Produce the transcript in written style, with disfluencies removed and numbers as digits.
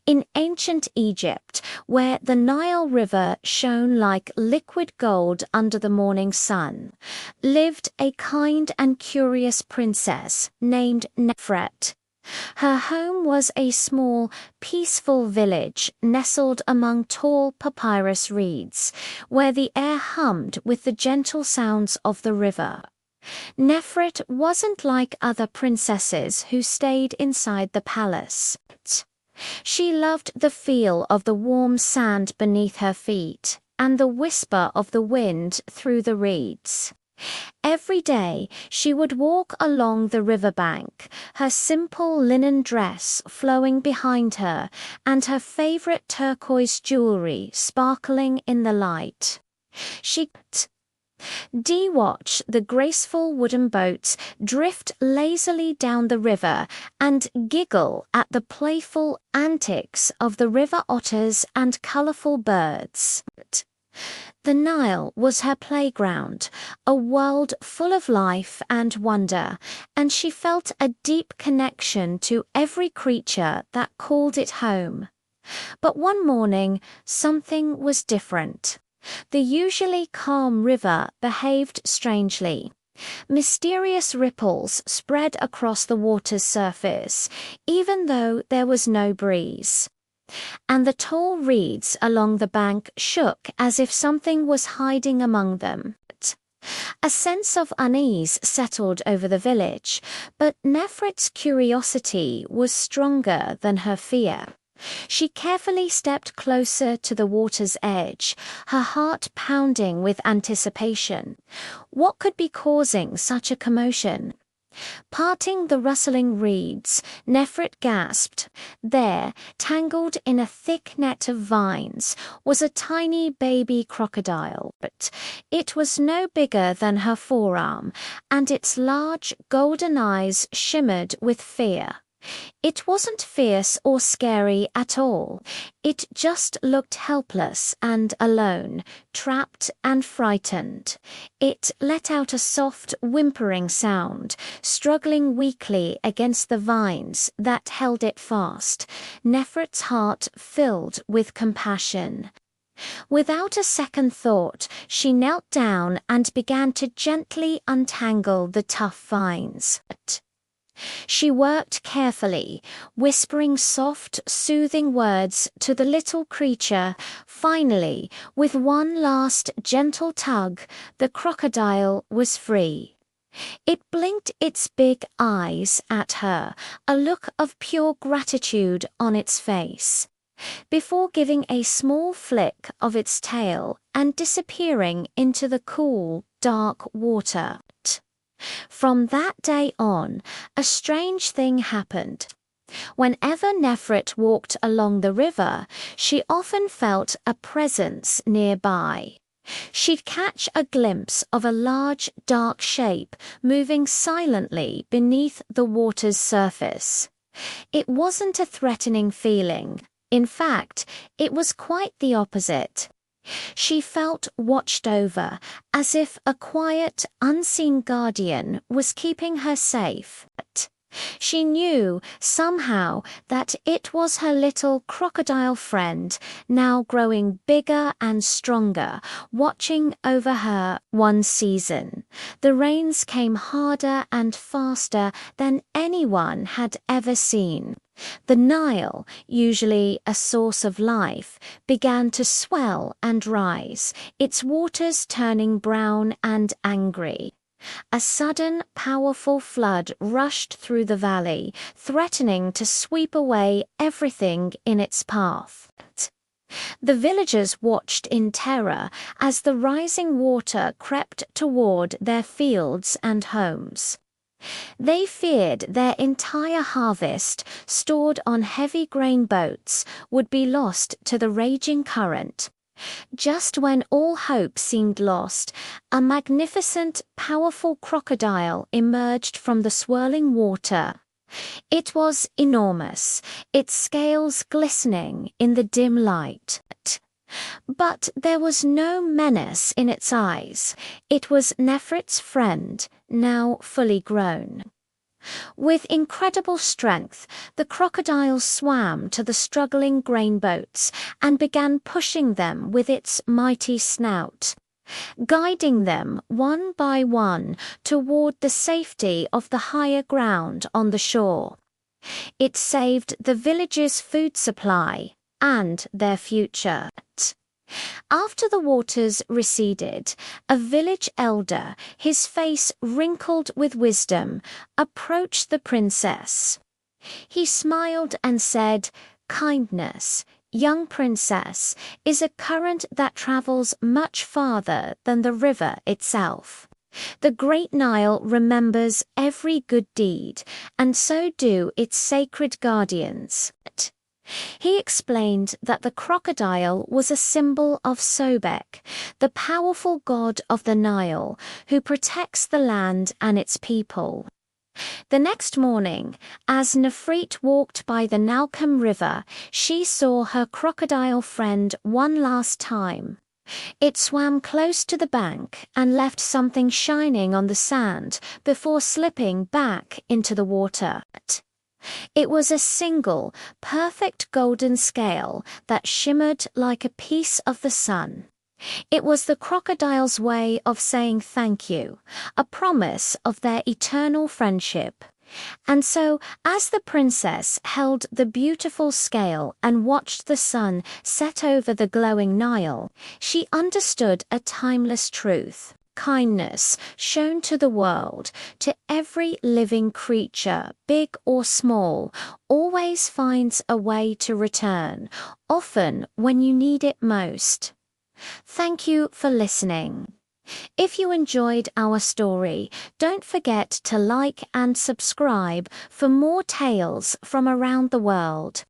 In ancient Egypt, where the Nile River shone like liquid gold under the morning sun, lived a kind and curious princess named Nefret. Her home was a small, peaceful village nestled among tall papyrus reeds, where the air hummed with the gentle sounds of the river. Nefret wasn't like other princesses who stayed inside the palace. She loved the feel of the warm sand beneath her feet and the whisper of the wind through the reeds. Every day she would walk along the riverbank, her simple linen dress flowing behind her and her favorite turquoise jewelry sparkling in the light. She'd watch the graceful wooden boats drift lazily down the river and giggle at the playful antics of the river otters and colorful birds. The Nile was her playground, a world full of life and wonder, and she felt a deep connection to every creature that called it home. But one morning, something was different. The usually calm river behaved strangely. Mysterious ripples spread across the water's surface, even though there was no breeze. And the tall reeds along the bank shook as if something was hiding among them. A sense of unease settled over the village, but Nefret's curiosity was stronger than her fear. She carefully stepped closer to the water's edge, her heart pounding with anticipation. What could be causing such a commotion? Parting the rustling reeds, Nefret gasped. There, tangled in a thick net of vines, was a tiny baby crocodile. But it was no bigger than her forearm, and its large golden eyes shimmered with fear. It wasn't fierce or scary at all. It just looked helpless and alone, trapped and frightened. It let out a soft, whimpering sound, struggling weakly against the vines that held it fast. Nefret's heart filled with compassion. Without a second thought, she knelt down and began to gently untangle the tough vines. She worked carefully, whispering soft, soothing words to the little creature. Finally, with one last gentle tug, the crocodile was free. It blinked its big eyes at her, a look of pure gratitude on its face, before giving a small flick of its tail and disappearing into the cool, dark water. From that day on, a strange thing happened. Whenever Nefret walked along the river, she often felt a presence nearby. She'd catch a glimpse of a large, dark shape moving silently beneath the water's surface. It wasn't a threatening feeling. In fact, it was quite the opposite. She felt watched over, as if a quiet, unseen guardian was keeping her safe. She knew, somehow, that it was her little crocodile friend, now growing bigger and stronger, watching over her. One season, the rains came harder and faster than anyone had ever seen. The Nile, usually a source of life, began to swell and rise, its waters turning brown and angry. A sudden, powerful flood rushed through the valley, threatening to sweep away everything in its path. The villagers watched in terror as the rising water crept toward their fields and homes. They feared their entire harvest, stored on heavy grain boats, would be lost to the raging current. Just when all hope seemed lost, a magnificent, powerful crocodile emerged from the swirling water. It was enormous, its scales glistening in the dim light. But there was no menace in its eyes. It was Nefret's friend, now fully grown. With incredible strength, the crocodile swam to the struggling grain boats and began pushing them with its mighty snout, guiding them one by one toward the safety of the higher ground on the shore. It saved the village's food supply and their future. After the waters receded, a village elder, his face wrinkled with wisdom, approached the princess. He smiled and said, "Kindness, young princess, is a current that travels much farther than the river itself. The great Nile remembers every good deed, and so do its sacred guardians." He explained that the crocodile was a symbol of Sobek, the powerful god of the Nile, who protects the land and its people. The next morning, as Nefret walked by the Nalcom River, she saw her crocodile friend one last time. It swam close to the bank and left something shining on the sand before slipping back into the water. It was a single, perfect golden scale that shimmered like a piece of the sun. It was the crocodile's way of saying thank you, a promise of their eternal friendship. And so, as the princess held the beautiful scale and watched the sun set over the glowing Nile, she understood a timeless truth. Kindness shown to the world, to every living creature, big or small, always finds a way to return, often when you need it most. Thank you for listening. If you enjoyed our story, don't forget to like and subscribe for more tales from around the world.